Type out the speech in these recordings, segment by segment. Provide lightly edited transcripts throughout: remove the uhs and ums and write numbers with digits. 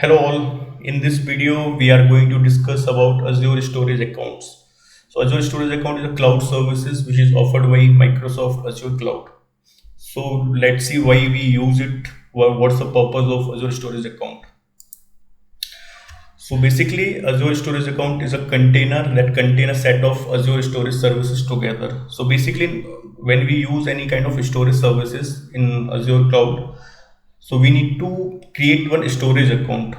Hello all, in this video we are going to discuss about Azure Storage Accounts. So Azure Storage Account is a cloud services which is offered by Microsoft Azure Cloud. So let's see why we use it, what's the purpose of Azure Storage Account. So basically Azure Storage Account is a container that contains a set of Azure Storage services together. So basically when we use any kind of storage services in Azure Cloud, so we need to create one storage account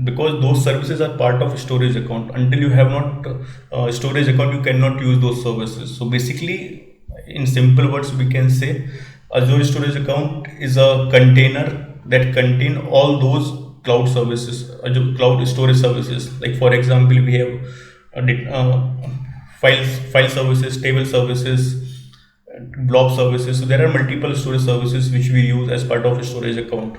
because those services are part of storage account. Until you have not storage account, you cannot use those services. So basically, in simple words, we can say Azure storage account is a container that contain all those cloud services, Azure cloud storage services. Like for example, we have file services, table services, blob services. So there are multiple storage services which we use as part of a storage account.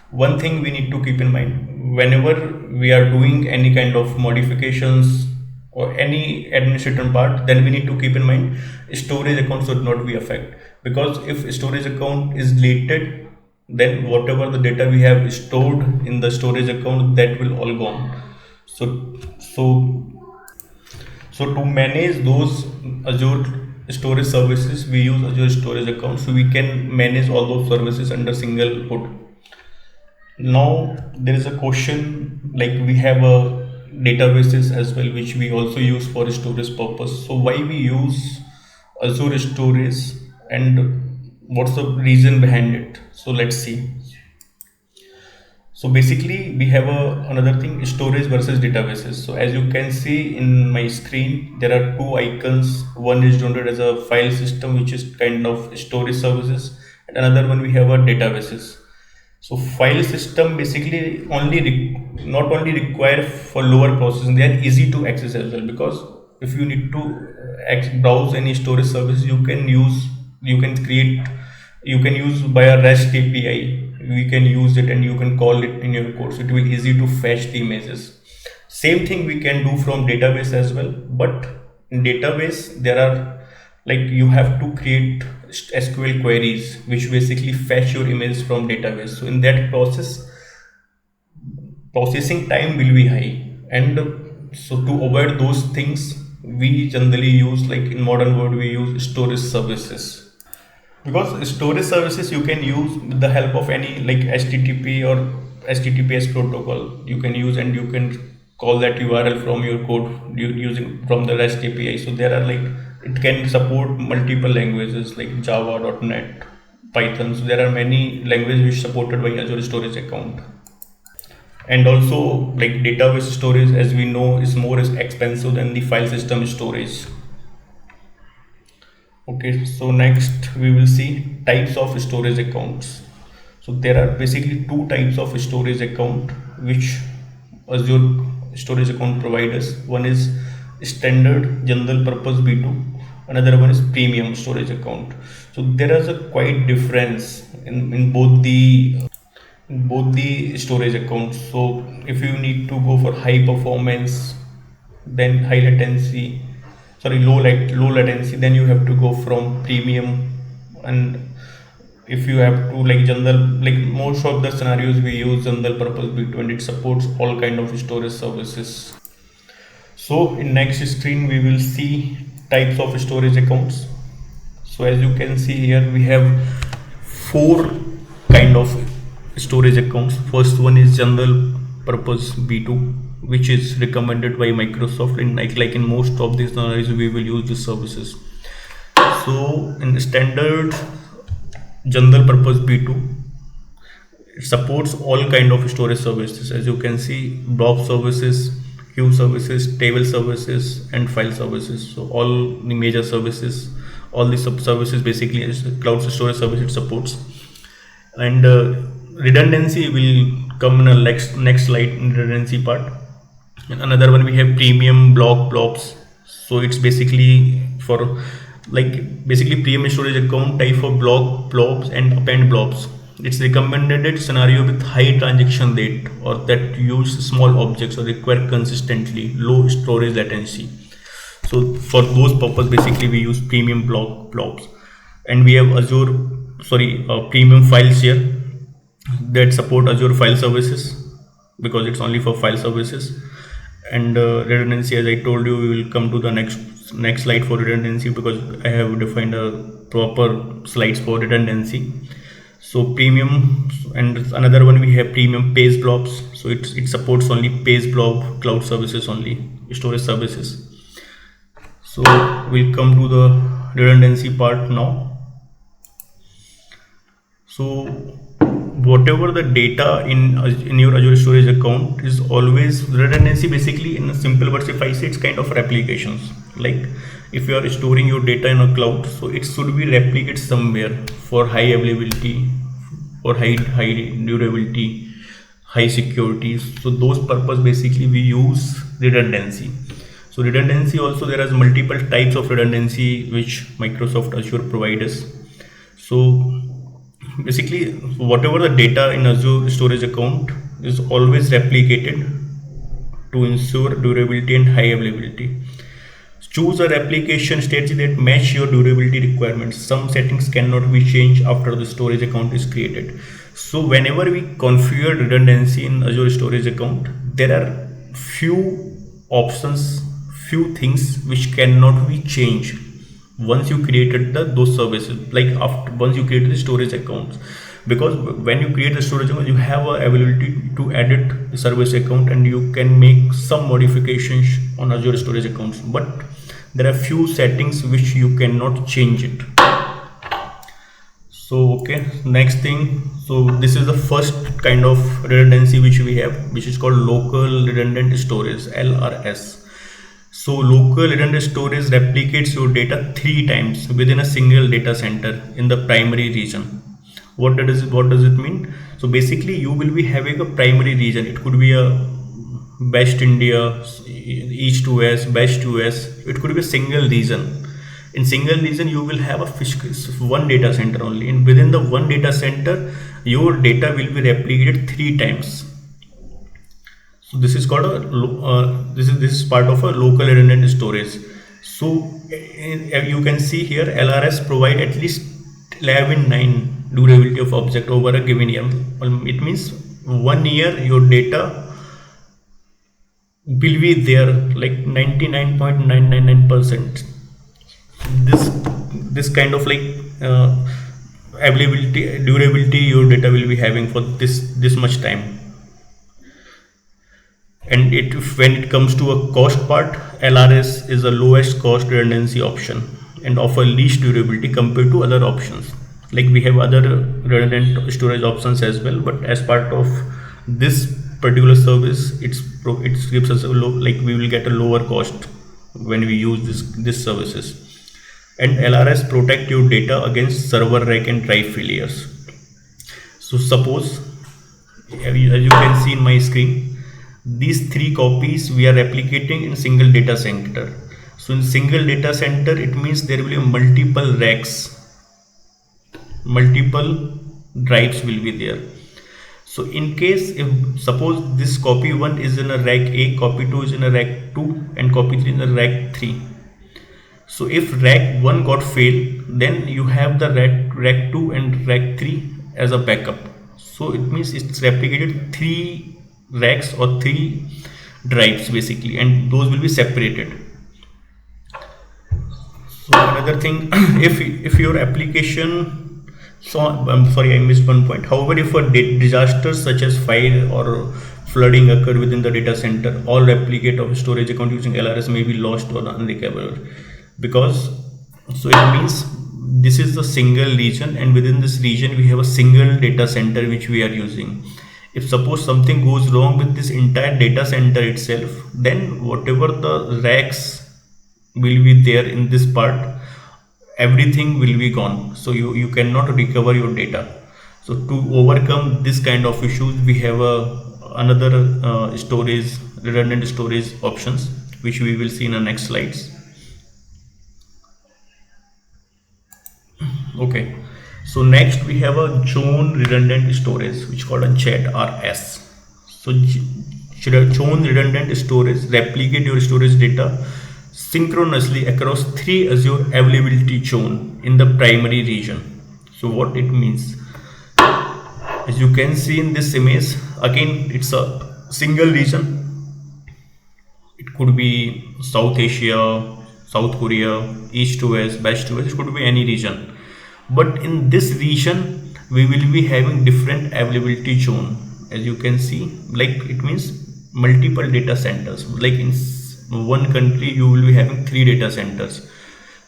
One thing we need to keep in mind, whenever we are doing any kind of modifications or any administrative part, then we need to keep in mind storage account should not be affected, because if storage account is deleted, then whatever the data we have stored in the storage account, that will all gone. So so so to manage those Azure storage services, we use Azure storage account, so we can manage all those services under single hood. Now there is a question, like we have a databases as well which we also use for storage purpose. So why we use Azure storage and what's the reason behind it? So let's see. So basically we have another thing, storage versus databases. So as you can see in my screen, there are two icons. One is denoted as a file system, which is kind of storage services, and another one we have a databases. So file system basically not only require for lower processing, they are easy to access as well, because if you need to browse any storage service, you can create, you can use by a REST API. We can use it and you can call it in your code, so it will be easy to fetch the images. Same thing we can do from database as well, but in database there are, like, you have to create SQL queries which basically fetch your images from database. So in that process, processing time will be high, and so to avoid those things, we generally use, like in modern world, we use storage services. Because storage services you can use with the help of any, like HTTP or HTTPS protocol you can use, and you can call that URL from your code using from the REST API. So there are, like, it can support multiple languages like Java, .NET, Python. So there are many languages which supported by Azure storage account. And also, like, database storage, as we know, is more expensive than the file system storage. Okay, so next we will see types of storage accounts. So there are basically two types of storage account which Azure storage account providers. One is standard general purpose B2, another one is premium storage account. So there is a quite difference in both the storage accounts. So if you need to go for high performance, then high latency, sorry, low latency, then you have to go from premium. And if you have to, like, general, like most of the scenarios we use general purpose B2, and it supports all kind of storage services. So in next screen we will see types of storage accounts. So as you can see here, we have four kind of storage accounts. First one is general purpose B2, which is recommended by Microsoft, and like in most of these scenarios we will use these services. So in standard general purpose B2, it supports all kind of storage services. As you can see, blob services, queue services, table services, and file services. So all the major services, all the sub services, basically is cloud storage service it supports. And redundancy will come in a next slide in redundancy part. And another one, we have premium blobs. So it's basically for, like, basically premium storage account type for blobs and append blobs. It's recommended scenario with high transaction rate, or that use small objects or require consistently low storage latency. So for those purpose, basically we use premium blobs. And we have premium files here that support Azure file services. because it's only for file services. And redundancy, as I told you, we will come to the next slide for redundancy, because I have defined a proper slides for redundancy. So premium, and another one we have premium page blobs. So it supports only page blob cloud services, only storage services. So we'll come to the redundancy part now. So whatever the data in your Azure storage account is always redundancy. Basically, in a simple words, if I say, it's kind of replications. Like if you are storing your data in a cloud, so it should be replicated somewhere for high availability, or high durability, high security. So those purpose basically we use redundancy. So redundancy also, there is multiple types of redundancy which Microsoft Azure provides. So basically, whatever the data in Azure storage account is always replicated to ensure durability and high availability. Choose a replication strategy that match your durability requirements. Some settings cannot be changed after the storage account is created. So whenever we configure redundancy in Azure storage account, there are few options, few things which cannot be changed once you created those services, like after once you created the storage accounts. Because when you create the storage account, you have a ability to edit the service account, and you can make some modifications on Azure storage accounts, but there are few settings which you cannot change it. So okay, next thing, so this is the first kind of redundancy which we have, which is called local redundant storage, LRS. So local redundant storage replicates your data 3 times within a single data center in the primary region. What does it mean? So basically, you will be having a primary region. It could be a West India, East US, West US. It could be a single region. In single region, you will have one data center only, and within the one data center, your data will be replicated 3 times. So this is called this is part of a local redundant storage. So you can see here, LRS provide at least 11.9 durability of object over a given year. It means 1 year your data will be there, like 99.999%. This kind of like availability, durability your data will be having for this much time. And when it comes to a cost part, LRS is the lowest cost redundancy option and offer least durability compared to other options. Like we have other redundant storage options as well, but as part of this particular service, it gives us a like we will get a lower cost when we use this services. And LRS protect your data against server rack and drive failures. So suppose, as you can see in my screen, these 3 copies we are replicating in single data center. So in single data center, it means there will be multiple racks, multiple drives will be there. So in case, if suppose this copy 1 is in a rack A, copy 2 is in a rack 2, and copy 3 in a rack 3. So if rack 1 got failed, then you have the rack 2 and rack 3 as a backup. So it means it's replicated 3 racks or 3 drives basically, and those will be separated. So another thing, if your application, so I'm sorry, I missed one point. However, if a disaster such as fire or flooding occur within the data center, all replicate of storage account using LRS may be lost or unrecoverable. Because so it means this is the single region, and within this region we have a single data center which we are using. If suppose something goes wrong with this entire data center itself, then whatever the racks will be there in this part, everything will be gone. So you cannot recover your data. So to overcome this kind of issues, we have another redundant storage options, which we will see in the next slides. Okay, so next we have a zone redundant storage, which is called a ZRS. So zone redundant storage replicate your storage data synchronously across 3 Azure availability zone in the primary region. So what it means, as you can see in this image, again it's a single region. It could be South Asia, South Korea, East to West, West to West. It could be any region, but in this region we will be having different availability zone. As you can see, like it means multiple data centers. Like in one country you will be having three data centers.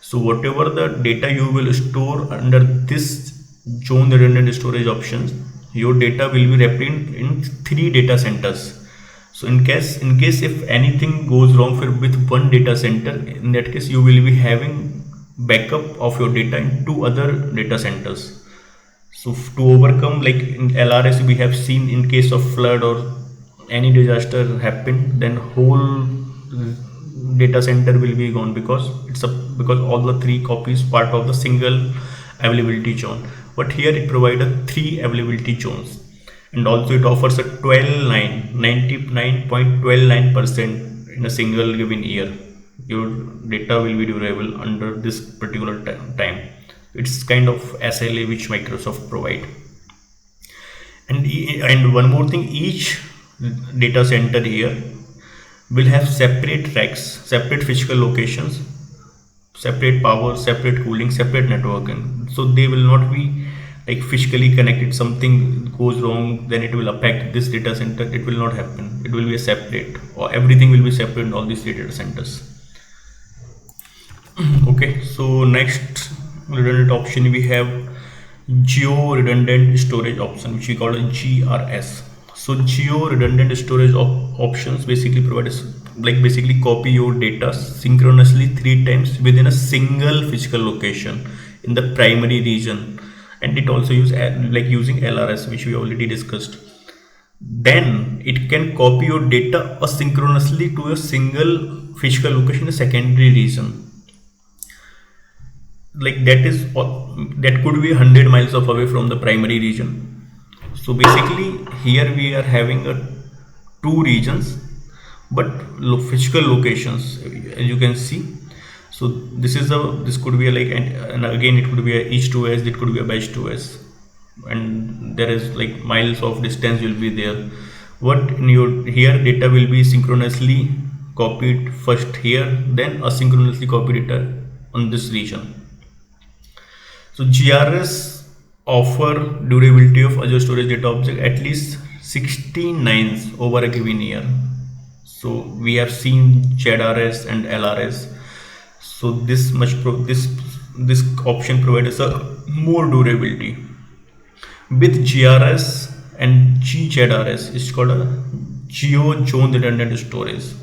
So whatever the data you will store under this zone redundant storage options, your data will be represented in three data centers. So in case if anything goes wrong with one data center, in that case you will be having backup of your data in two other data centers. So to overcome, like in LRS we have seen, in case of flood or any disaster happen, then whole data center will be gone, because because all the three copies part of the single availability zone. But here it provides a three availability zones, and also it offers a 99.129% in a single given year. Your data will be durable under this particular time. It's kind of SLA which Microsoft provide. And one more thing, each data center here will have separate racks, separate physical locations, separate power, separate cooling, separate networking. So they will not be like physically connected. Something goes wrong, then it will affect this data center. It will not happen. It will be a separate, or everything will be separate in all these data centers. Okay, so next redundant option we have geo-redundant storage option, which we call a GRS. So geo-redundant storage options basically provide basically copy your data synchronously three times within a single physical location in the primary region, and it also use like using LRS, which we already discussed. Then it can copy your data asynchronously to a single physical location in a secondary region. Like that could be 100 miles of away from the primary region. So basically here we are having a two regions, but physical locations, as you can see. So this could be like, and again it could be a east to west, it could be a west to west, and there is like miles of distance will be there. What in your here data will be synchronously copied first here, then asynchronously copied data on this region. So GRS offer durability of Azure storage data object at least 16 nines over a given year. So we have seen ZRS and LRS. So this option provides a more durability. With GRS and GZRS, it's called a Geo-zone redundant storage.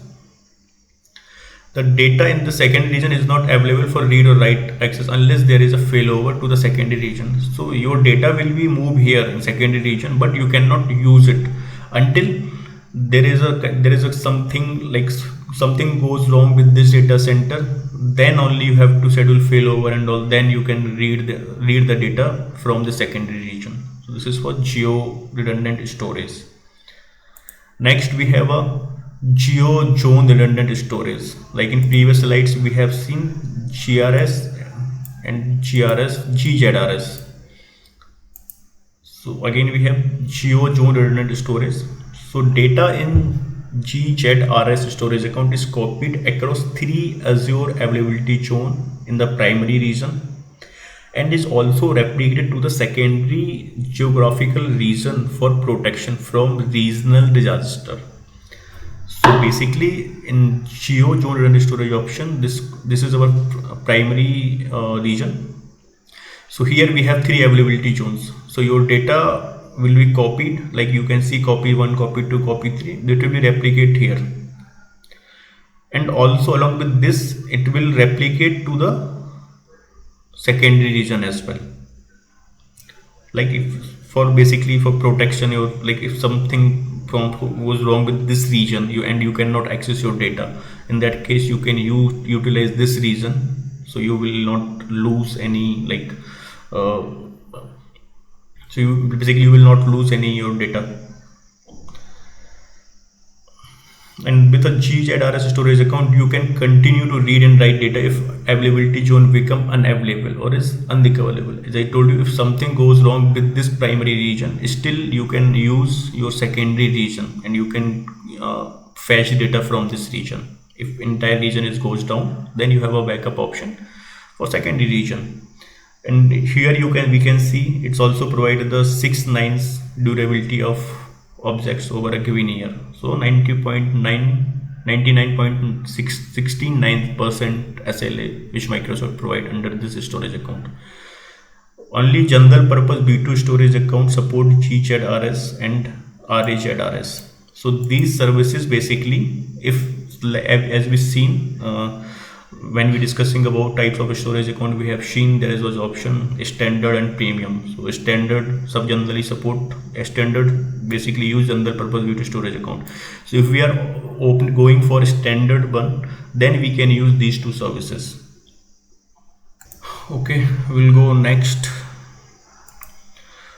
The data in the secondary region is not available for read or write access unless there is a failover to the secondary region. So your data will be moved here in secondary region, but you cannot use it until there is a something like something goes wrong with this data center. Then only you have to schedule failover and all. Then you can read the data from the secondary region. So this is for geo redundant storage. Next we have a Geo-zone redundant storage. Like in previous slides we have seen GRS and GZRS. So again we have Geo-zone redundant storage. So data in GZRS storage account is copied across three Azure availability zone in the primary region, and is also replicated to the secondary geographical region for protection from regional disaster. So basically in Geo-zone redundant storage option, this is our primary region. So here we have three availability zones. So your data will be copied, like you can see copy 1, copy 2, copy 3. That will be replicate here. And also along with this, it will replicate to the secondary region as well. Like if for basically for protection, your like if something goes wrong with this region, you cannot access your data, in that case you can utilize this region, so you will not lose any uh, so you will not lose any your data. And with a GZRS storage account, you can continue to read and write data if availability zone become unavailable or is unrecoverable. As I told you, if something goes wrong with this primary region, still you can use your secondary region and you can fetch data from this region. If entire region is goes down, then you have a backup option for secondary region. And here we can see it's also provided the 6 nines durability of objects over a given year. So 99.69% SLA which Microsoft provide under this storage account. Only general purpose B2 storage account support GZRS and RAZRS. So these services basically, if as we seen when we discussing about types of storage account, we have seen there is was option standard and premium. So standard sub generally support a standard basically use general purpose B2 storage account. So if we are going for a standard one, then we can use these two services. Okay, we'll go next.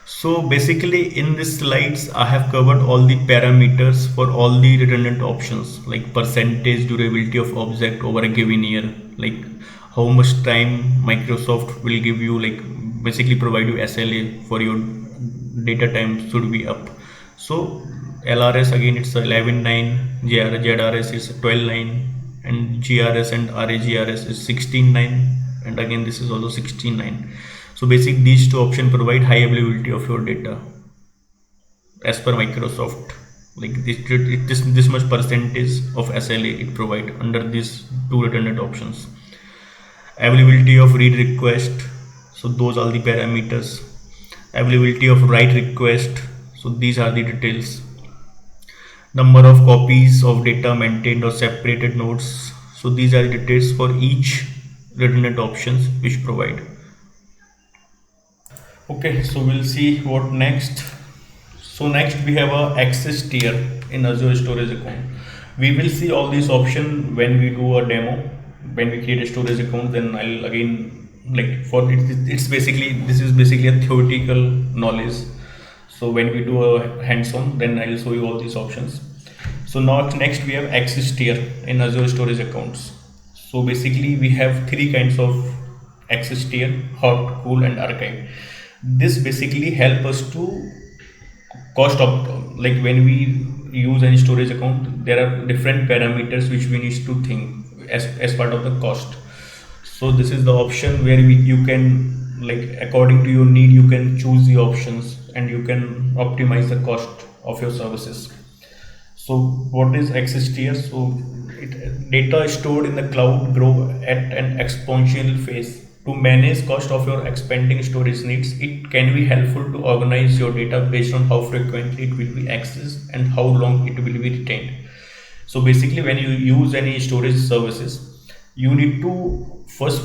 So basically in this slides I have covered all the parameters for all the redundant options, like percentage durability of object over a given year, like how much time Microsoft will give you, like basically provide you SLA for your data time should be up. So LRS again it's 11.9, ZRS is 12.9, and GRS and RAGRS is 16.9, and again this is also 16.9. So basically these two options provide high availability of your data as per Microsoft. Like this much percentage of SLA it provide under these two redundant options. Availability of read request, so those are the parameters. Availability of write request, so these are the details. Number of copies of data maintained or separated nodes, so these are the details for each redundant options which provide. Okay, so we'll see what next. So next we have a access tier in Azure storage account. We will see all these options when we do a demo. When we create a storage account, then I'll again, like for it's basically, this is basically a theoretical knowledge. So when we do a hands-on, then I'll show you all these options. So now next we have access tier in Azure storage accounts. So basically we have three kinds of access tier: hot, cool, and archive. This basically help us to cost of, like when we use any storage account, there are different parameters which we need to think as part of the cost. So this is the option where you can, like according to your need, you can choose the options and you can optimize the cost of your services. So what is access tier? So data is stored in the cloud grow at an exponential phase. To manage cost of your expanding storage needs, it can be helpful to organize your data based on how frequently it will be accessed and how long it will be retained. So basically when you use any storage services, you need to first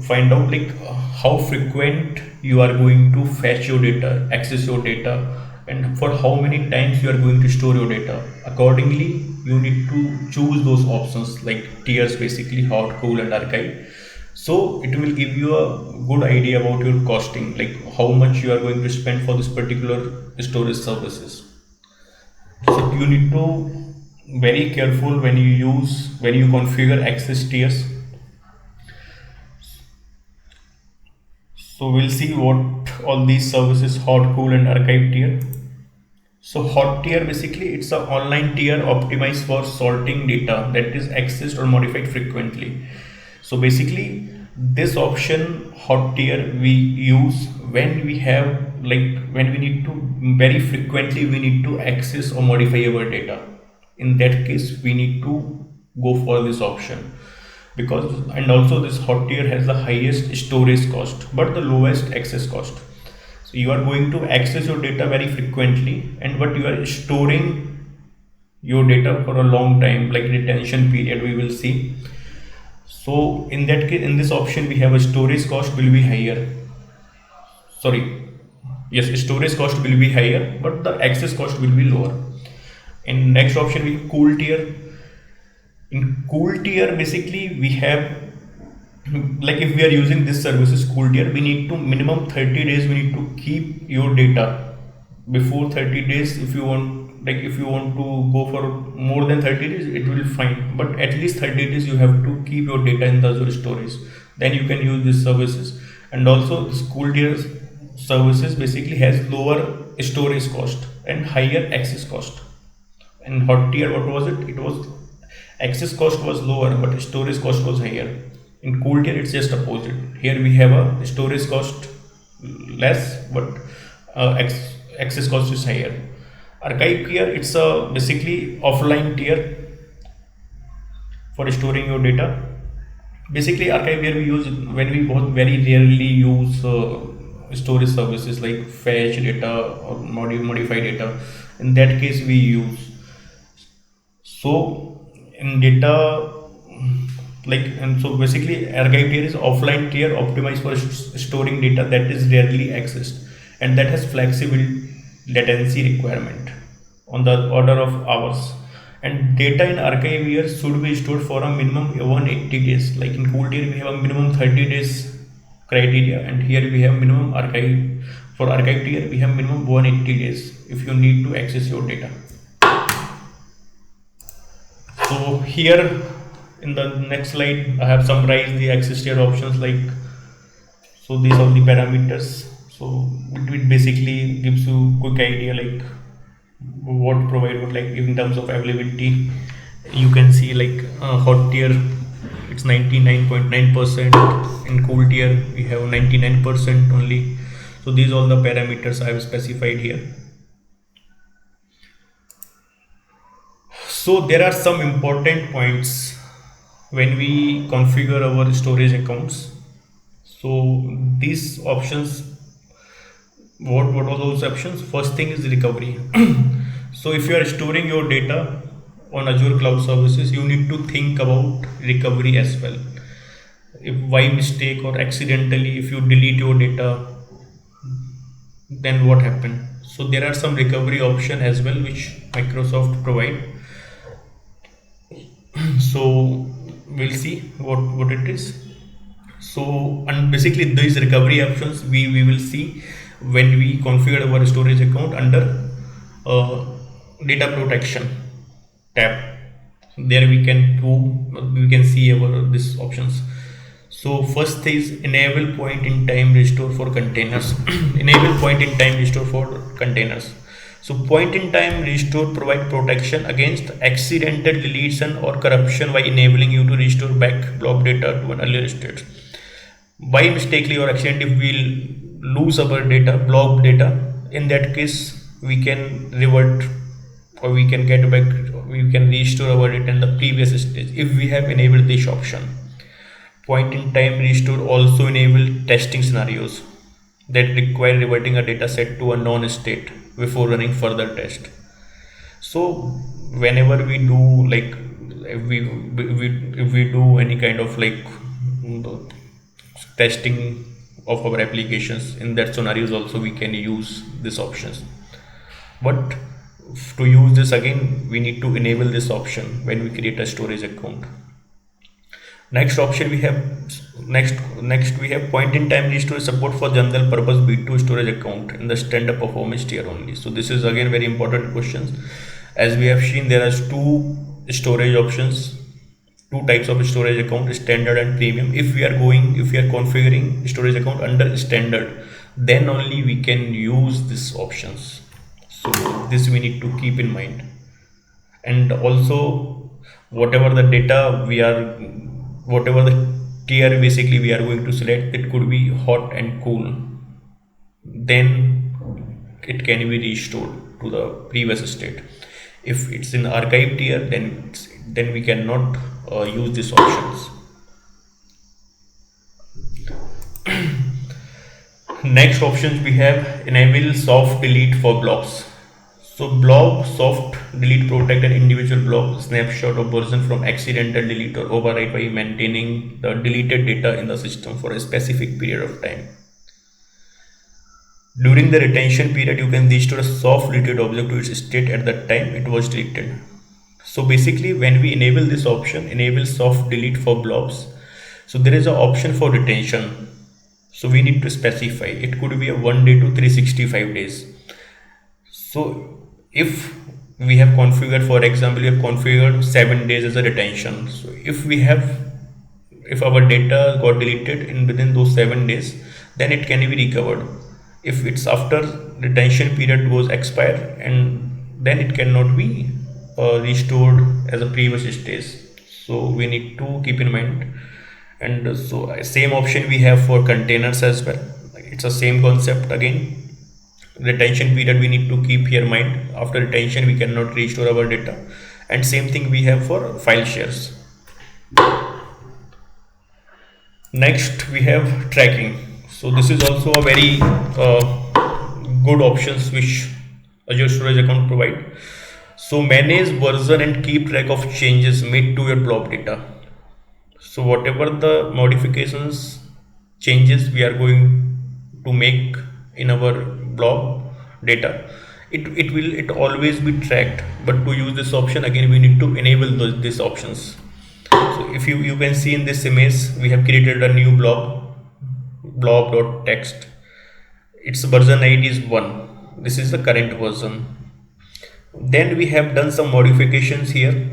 find out like how frequent you are going to fetch your data, access your data, and for how many times you are going to store your data. Accordingly, you need to choose those options like tiers, basically hot, cool, and archive. So it will give you a good idea about your costing, like how much you are going to spend for this particular storage services. So you need to very careful when you configure access tiers. So we'll see what all these services: hot, cool, and archive tier. So hot tier basically it's an online tier optimized for sorting data that is accessed or modified frequently. So basically this option hot tier we use when we have, like when we need to very frequently we need to access or modify our data. In that case we need to go for this option, because and also this hot tier has the highest storage cost but the lowest access cost. So you are going to access your data very frequently, and but you are storing your data for a long time, like retention period we will see. So in that case, in this option we have a storage cost will be higher. Sorry, yes, storage cost will be higher, but the access cost will be lower. In next option we have cool tier. In cool tier, basically we have, like if we are using this services cool tier, we need to minimum 30 days we need to keep your data. Before 30 days, if you want like if you want to go for more than 30 days, it will fine, but at least 30 days you have to keep your data in the Azure storage, then you can use these services. And also this cool tier services basically has lower storage cost and higher access cost. And hot tier, what was it? It was access cost was lower, but storage cost was higher. In cool tier, it's just opposite. Here we have a storage cost less, but access cost is higher. Archive tier, it's a basically offline tier for storing your data. Basically, archive tier we use when we both very rarely use storage services like fetch data or modify data. In that case, we use. So in data, like, and so basically archive tier is offline tier optimized for storing data that is rarely accessed and that has flexible latency requirement on the order of hours. And data in archive tier should be stored for a minimum 180 days. Like in cool tier we have a minimum 30 days criteria, and here we have minimum archive. For archive tier we have minimum 180 days if you need to access your data. So here in the next slide I have summarized the access tier options. Like, so these are the parameters. So it basically gives you quick idea like what provide what, like in terms of availability. You can see like hot tier it's 99.9%, in cool tier we have 99% only. So these are all the parameters I have specified here. So there are some important points when we configure our storage accounts. So these options, what are those options? First thing is recovery. So if you are storing your data on Azure cloud services, you need to think about recovery as well. If by mistake or accidentally if you delete your data, then what happened? So there are some recovery option as well which Microsoft provide. So we'll see what it is. So, and basically these recovery options we will see when we configure our storage account under data protection tab. There we can see our these options. So first is enable point in time restore for containers. Enable point in time restore for containers. So point in time restore provide protection against accidental deletion or corruption by enabling you to restore back block data to an earlier state. By mistakenly or accidentally we'll lose our data, block data. In that case, we can revert or we can get back, we can restore our data in the previous stage if we have enabled this option. Point in time restore also enable testing scenarios that require reverting a data set to a known state before running further test. So whenever we do like if we do any kind of like testing of our applications, in that scenarios also we can use these options. But to use this again, we need to enable this option when we create a storage account. Next option we have next we have point in time restore support for general purpose B2 storage account in the standard performance tier only. So this is again very important questions. As we have seen, there are two storage options, two types of storage account, standard and premium. If we are configuring storage account under standard, then only we can use these options. So this we need to keep in mind. And also whatever the data whatever the tier basically we are going to select, it could be hot and cool, then it can be restored to the previous state. If it's in archive tier, then we cannot use these options. Next options we have enable soft delete for blocks. So blob soft delete protect an individual blob snapshot of version from accidental delete or overwrite by maintaining the deleted data in the system for a specific period of time. During the retention period, you can restore a soft deleted object to its state at the time it was deleted. So basically when we enable this option, enable soft delete for blobs, so there is an option for retention. So we need to specify, it could be a 1 day to 365 days. So if we have configured, for example, we have configured 7 days as a retention. So if our data got deleted in within those 7 days, then it can be recovered. If it's after retention period goes expire, and then it cannot be restored as a previous stage. So we need to keep in mind. And so same option we have for containers as well. It's the same concept again. Retention period we need to keep here in mind. After retention we cannot restore our data, and same thing we have for file shares. Next we have tracking. So this is also a very good options which Azure Storage Account provide. So manage version and keep track of changes made to your blob data. So whatever the modifications, changes we are going to make in our blob data, it always be tracked. But to use this option, again we need to enable these options. So if you can see in this image, we have created a new blob.text. Its version ID is 1. This is the current version. Then we have done some modifications here,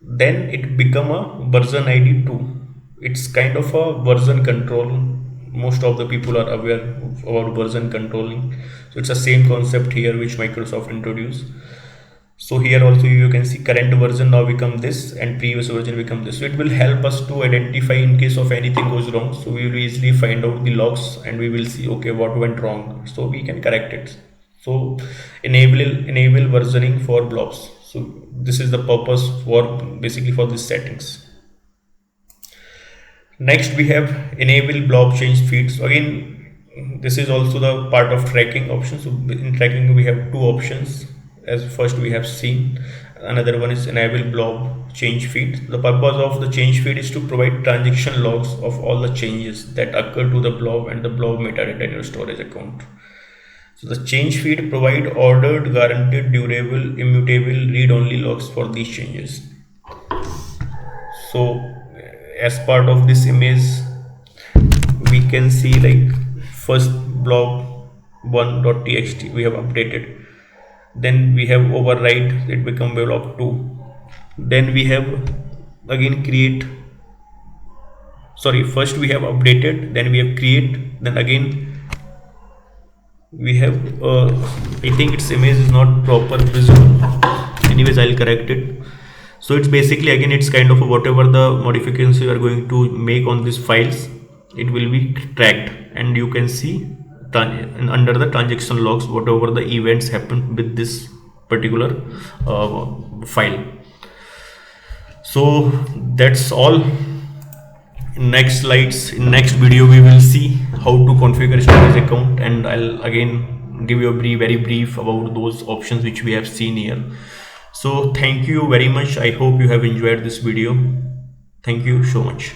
then it become a version ID 2. It's kind of a version control. Most of the people are aware about version controlling. So it's the same concept here which Microsoft introduced. So here also you can see current version now become this, and previous version become this. So it will help us to identify in case of anything goes wrong. So we will easily find out the logs, and we will see, okay, what went wrong, so we can correct it. So enable versioning for blobs. So this is the purpose for basically for these settings. Next we have enable blob change feeds. So again, this is also the part of tracking option. So in tracking we have two options. As first we have seen, another one is enable blob change feed. The purpose of the change feed is to provide transaction logs of all the changes that occur to the blob and the blob metadata in your storage account. So the change feed provide ordered, guaranteed, durable, immutable, read-only logs for these changes. So as part of this image, we can see like first blob1.txt we have updated. Then we have override, it become blob2. Then we have again first we have updated, then we have create, then again we have I think its image is not proper visible. Anyways, I'll correct it. So it's basically, again, it's kind of whatever the modifications you are going to make on these files, it will be tracked, and you can see under the transaction logs whatever the events happen with this particular file. So that's all. In next slides, in next video, we will see how to configure storage account, and I'll again give you a very brief about those options which we have seen here. So thank you very much. I hope you have enjoyed this video. Thank you so much.